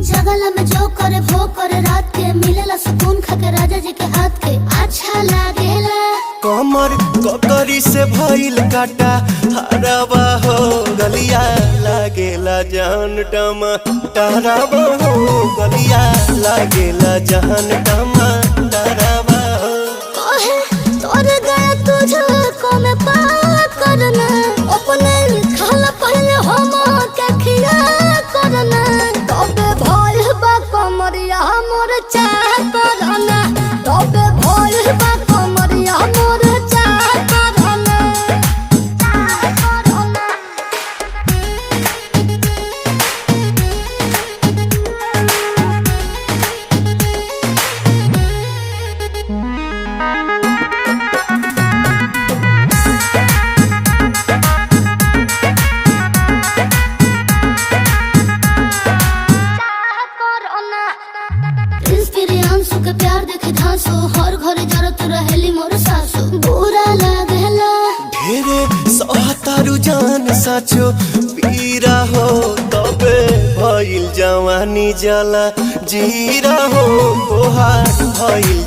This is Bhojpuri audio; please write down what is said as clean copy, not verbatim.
जगला में जो करे वो करे रात के मिलेला सुकून खाके राजा जी के हाथ के अच्छा लागेला। कमर ककरी से भइल काटा हराबा हो गलिया लागेला जान टमा डराबा हो गलिया लागेला जान टमा डराबा हो। कहे तोर गया तुझको मैं पार करना अपने खाला पहले हम के खिया करना तबे भइल बा कमरिया मोर चाह करना तबे भइल बा कमरिया मोर चाह करना चाह करना। प्रियांशु के प्यार देखे धांसो हर घरे जरत रहेली मोर सासु बुरा लागेला। ढेरे सहतारू जान साचो पीरा हो तबे भइल जवानी जला जीरा हो तोहार भइल